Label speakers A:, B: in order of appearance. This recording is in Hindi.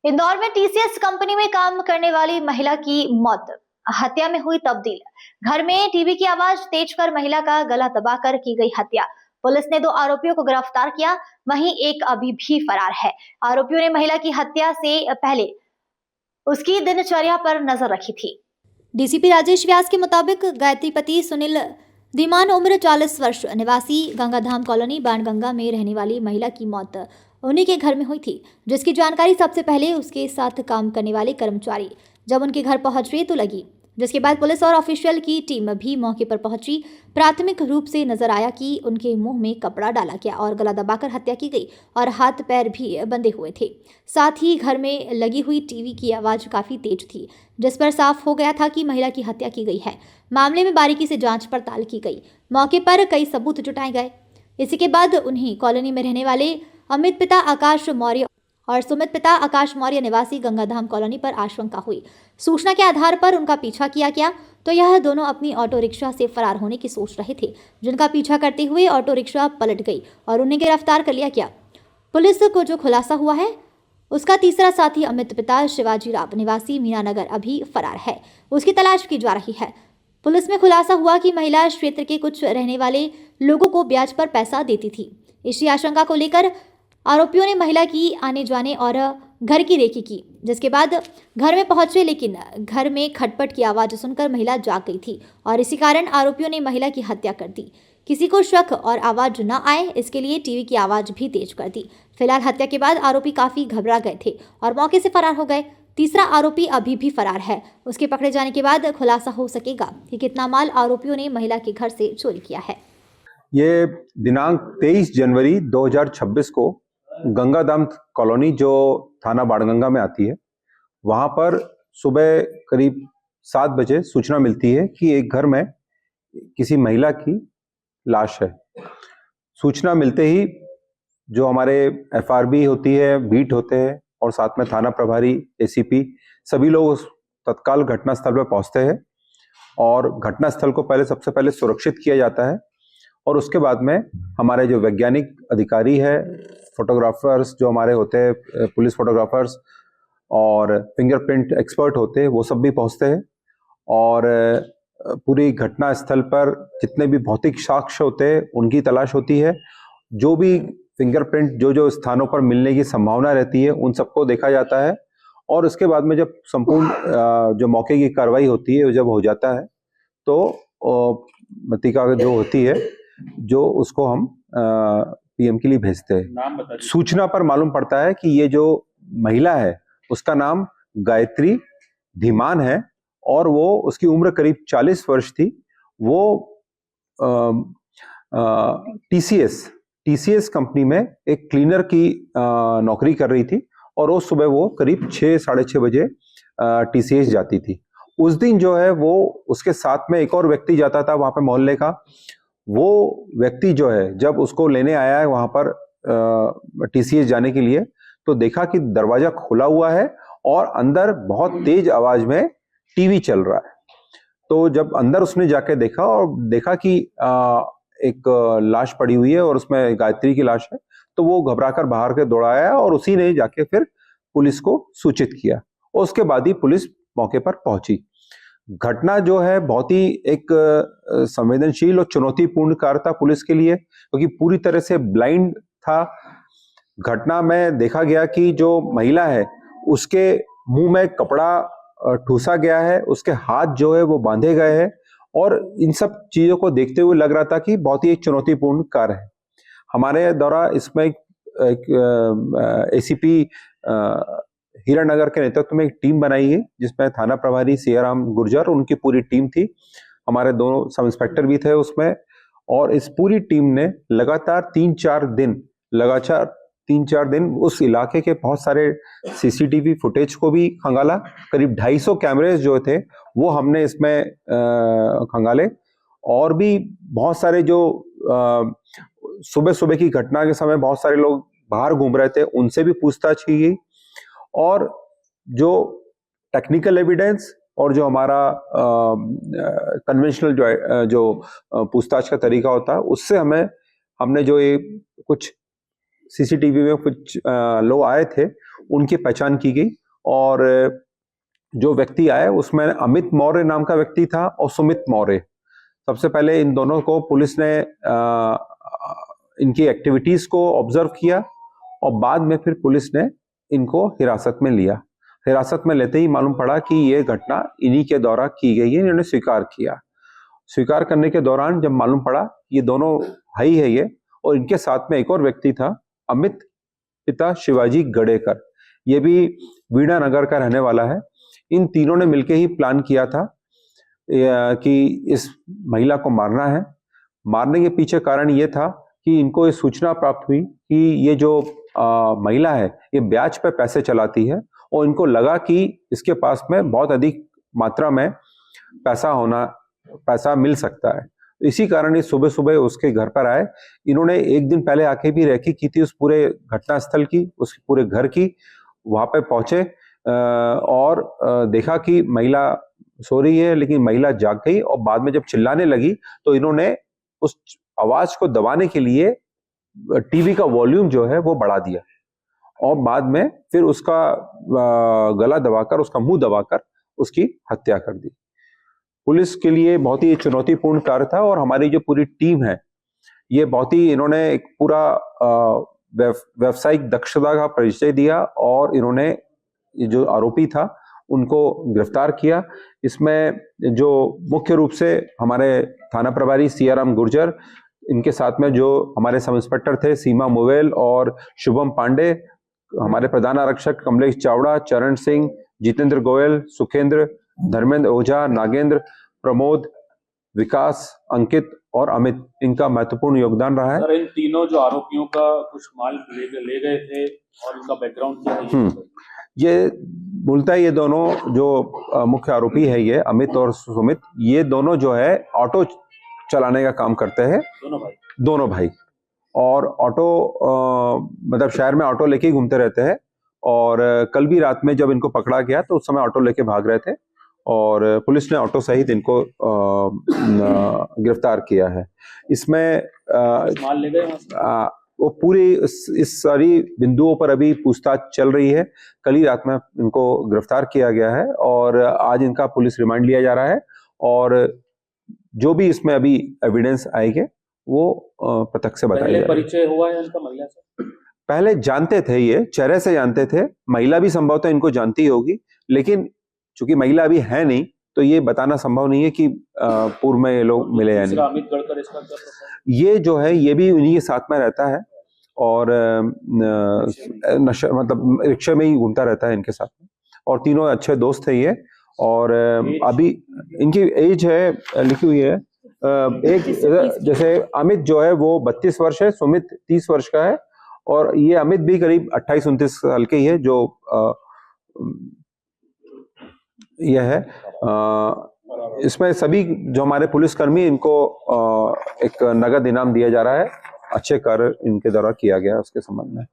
A: इंदौर में टीसीएस कंपनी में काम करने वाली महिला की मौत हत्या में हुई तब्दील। घर में टीवी की आवाज तेज कर महिला का गला दबाकर की गई हत्या। पुलिस ने 2 आरोपियों को गिरफ्तार किया, वहीं एक अभी भी फरार है। आरोपियों ने महिला की हत्या से पहले उसकी दिनचर्या पर नजर रखी थी। डीसीपी राजेश व्यास के मुताबिक गायत्री पति सुनील धीमान उम्र 40 वर्ष निवासी गंगाधाम कॉलोनी बाणगंगा में रहने वाली महिला की मौत उन्हीं के घर में हुई थी, जिसकी जानकारी सबसे पहले उसके साथ काम करने वाले कर्मचारी जब उनके घर पहुंचे तो लगी, जिसके बाद पुलिस और ऑफिशियल की टीम भी मौके पर पहुंची। प्राथमिक रूप से नजर आया कि उनके मुंह में कपड़ा डाला गया और गला दबाकर हत्या की गई और हाथ पैर भी बंधे हुए थे। साथ ही घर में लगी हुई टीवी की आवाज काफी तेज थी, जिस पर साफ हो गया था कि महिला की हत्या की गई है। मामले में बारीकी से जांच पड़ताल की गई। मौके पर कई सबूत जुटाए गए। इसी के बाद उन्हीं कॉलोनी में रहने वाले अमित पिता आकाश मौर्य और सुमित पिता आकाश मौर्य निवासी गंगाधाम कॉलोनी पर आशंका हुई। सूचना के आधार पर उनका पीछा किया गया तो यह दोनों अपनी ऑटो रिक्शा से फरार होने की सोच रहे थे, जिनका पीछा करते हुए ऑटो रिक्शा पलट गई और उन्हें गिरफ्तार कर लिया गया। पुलिस को जो खुलासा हुआ है, उसका तीसरा साथी अमित पिता शिवाजी राव निवासी मीनानगर अभी फरार है, उसकी तलाश की जा रही है। पुलिस में खुलासा हुआ कि महिला क्षेत्र के कुछ रहने वाले लोगों को ब्याज पर पैसा देती थी। इसी आशंका को लेकर आरोपियों ने महिला की आने जाने और घर की रेकी की, जिसके बाद घर में पहुंचे, लेकिन घर में खटपट की आवाज सुनकर महिला जाग गई थी और इसी कारण आरोपियों ने महिला की हत्या कर दी। किसी को शक और आवाज न आए इसके लिए टीवी की आवाज भी तेज कर दी। फिलहाल हत्या के बाद आरोपी काफी घबरा गए थे और मौके से फरार हो गए। तीसरा आरोपी अभी भी फरार है। उसके पकड़े जाने के बाद खुलासा हो सकेगा कि कितना माल आरोपियों ने महिला के घर से चोरी किया है।
B: ये दिनांक 23 जनवरी 2026 को गंगाधाम कॉलोनी जो थाना बाणगंगा में आती है, वहां पर सुबह करीब 7 बजे सूचना मिलती है कि एक घर में किसी महिला की लाश है। सूचना मिलते ही जो हमारे एफआरबी होती है, बीट होते हैं और साथ में थाना प्रभारी, एसीपी, सभी लोग तत्काल घटनास्थल पर पहुंचते हैं और घटनास्थल को सबसे पहले सुरक्षित किया जाता है और उसके बाद में हमारे जो वैज्ञानिक अधिकारी है, फोटोग्राफर्स जो हमारे होते हैं, पुलिस फोटोग्राफर्स और फिंगरप्रिंट एक्सपर्ट होते हैं, वो सब भी पहुंचते हैं और पूरी घटना स्थल पर जितने भी भौतिक साक्ष्य होते हैं उनकी तलाश होती है। जो भी फिंगरप्रिंट जो स्थानों पर मिलने की संभावना रहती है उन सबको देखा जाता है और उसके बाद में जब संपूर्ण जो मौके की कार्रवाई होती है जब हो जाता है तो मृतिका जो होती है जो उसको हम पीएम के लिए भेजते हैं। सूचना पर मालूम पड़ता है कि ये जो महिला है उसका नाम गायत्री धीमान है और वो उसकी उम्र करीब 40 वर्ष थी। वो टीसीएस कंपनी में एक क्लीनर की नौकरी कर रही थी और रोज सुबह वो करीब 6 साढ़े 6 बजे टीसीएस जाती थी। उस दिन जो है वो उसके साथ में एक और व्यक्ति जाता था वहां पे मोहल्ले का। वो व्यक्ति जो है जब उसको लेने आया है वहां पर टीसीएस जाने के लिए तो देखा कि दरवाजा खुला हुआ है और अंदर बहुत तेज आवाज में टीवी चल रहा है। तो जब अंदर उसने जाके देखा और देखा कि एक लाश पड़ी हुई है और उसमें गायत्री की लाश है, तो वो घबराकर बाहर के दौड़ाया और उसी ने जाके फिर पुलिस को सूचित किया और उसके बाद ही पुलिस मौके पर पहुंची। घटना जो है बहुत ही एक संवेदनशील और चुनौतीपूर्ण कार्य था पुलिस के लिए, क्योंकि पूरी तरह से ब्लाइंड था। घटना में देखा गया कि जो महिला है उसके मुंह में कपड़ा ठूसा गया है, उसके हाथ जो है वो बांधे गए हैं और इन सब चीजों को देखते हुए लग रहा था कि बहुत ही एक चुनौतीपूर्ण कार्य है। हमारे द्वारा इसमें एक एसीपी हीरानगर के नेतृत्व में एक टीम बनाई है जिसमें थाना प्रभारी सियाराम गुर्जर उनकी पूरी टीम थी, हमारे 2 सब इंस्पेक्टर भी थे उसमें और इस पूरी टीम ने लगातार 3-4 दिन उस इलाके के बहुत सारे सीसीटीवी फुटेज को भी खंगाला। करीब 250 कैमरे जो थे वो हमने इसमें खंगाले और भी बहुत सारे जो सुबह की घटना के समय बहुत सारे लोग बाहर घूम रहे थे उनसे भी पूछताछ की गई और जो टेक्निकल एविडेंस और जो हमारा कन्वेंशनल जो पूछताछ का तरीका होता है उससे हमने जो ये कुछ सीसीटीवी में कुछ लोग आए थे उनकी पहचान की गई और जो व्यक्ति आए उसमें अमित मौर्य नाम का व्यक्ति था और सुमित मौर्य। सबसे पहले इन दोनों को पुलिस ने इनकी एक्टिविटीज को ऑब्जर्व किया और बाद में फिर पुलिस ने इनको हिरासत में लिया। हिरासत में लेते ही मालूम पड़ा कि ये घटना इन्हीं के द्वारा की गई है। इन्होंने स्वीकार किया। स्वीकार करने के दौरान जब मालूम पड़ा ये दोनों भाई है ये, और इनके साथ में एक और व्यक्ति था अमित पिता शिवाजी गडेकर, ये भी वीणा नगर का रहने वाला है। इन तीनों ने मिलकर ही प्लान किया था कि इस महिला को मारना है। मारने के पीछे कारण ये था कि इनको ये सूचना प्राप्त हुई कि ये जो महिला है ये ब्याज पे पैसे चलाती है और इनको लगा कि इसके पास में बहुत अधिक मात्रा में पैसा मिल सकता है। इसी कारण ये सुबह सुबह उसके घर पर आए। इन्होंने एक दिन पहले आके भी रेकी की थी उस पूरे घटनास्थल की, उस पूरे घर की। वहां पे पहुंचे और देखा कि महिला सो रही है, लेकिन महिला जाग गई और बाद में जब चिल्लाने लगी तो इन्होंने उस आवाज को दबाने के लिए टीवी का वॉल्यूम जो है वो बढ़ा दिया और बाद में फिर उसका गला दबाकर, उसका मुंह दबाकर उसकी हत्या कर दी। पुलिस के लिए बहुत ही चुनौतीपूर्ण कार्य था और हमारी जो पूरी टीम है ये बहुत ही, इन्होंने एक पूरा व्यावसायिक दक्षता का परिचय दिया और इन्होंने जो आरोपी था उनको गिरफ्तार किया। इसमें जो मुख्य रूप से हमारे थाना प्रभारी सियाराम गुर्जर, इनके साथ में जो हमारे सब इंस्पेक्टर थे सीमा मोवेल और शुभम पांडे, हमारे प्रधान आरक्षक कमलेश चावड़ा, चरण सिंह, जितेंद्र गोयल, सुखेंद्र, धर्मेंद्र ओझा, नागेंद्र, प्रमोद, विकास, अंकित और अमित, इनका महत्वपूर्ण योगदान रहा है।
C: सर, इन तीनों जो आरोपियों का कुछ माल ले गए थे और इनका बैकग्राउंड क्या है?
B: ये मूलतः ये दोनों जो मुख्य आरोपी है ये अमित और सुमित, ये दोनों जो है ऑटो चलाने का काम करते हैं। दोनों भाई और ऑटो मतलब शहर में ऑटो लेके घूमते रहते हैं और कल भी रात में जब इनको पकड़ा गया तो उस समय ऑटो लेके भाग रहे थे और पुलिस ने ऑटो सहित इनको गिरफ्तार किया है। इसमें
C: माल ले गए
B: वो पूरी इस सारी बिंदुओं पर अभी पूछताछ चल रही है। कल ही रात में इनको गिरफ्तार किया गया है और आज इनका पुलिस रिमांड लिया जा रहा है और जो भी इसमें अभी एविडेंस आएंगे वो प्रत्यक्ष से बताया।
C: परिचय हुआ है इनका महिला से?
B: पहले जानते थे, ये चेहरे से जानते थे। महिला भी संभवतः इनको जानती होगी, लेकिन चूंकि महिला अभी है नहीं तो ये बताना संभव नहीं है कि पूर्व में ये लोग मिले या नहीं।
C: अमित गडकर इसका क्या प्रोफाइल?
B: ये जो है ये भी उन्हीं के साथ में रहता है और नशा मतलब रिक्शा में ही घूमता रहता है इनके साथ में और तीनों अच्छे दोस्त है ये। और अभी इनकी एज है लिखी हुई है, एक जैसे अमित जो है वो 32 वर्ष है, सुमित 30 वर्ष का है और ये अमित भी करीब 28-29 साल के ही है। जो यह है इसमें सभी जो हमारे पुलिसकर्मी, इनको एक नगद इनाम दिया जा रहा है। अच्छे कार्य इनके द्वारा किया गया उसके संबंध में।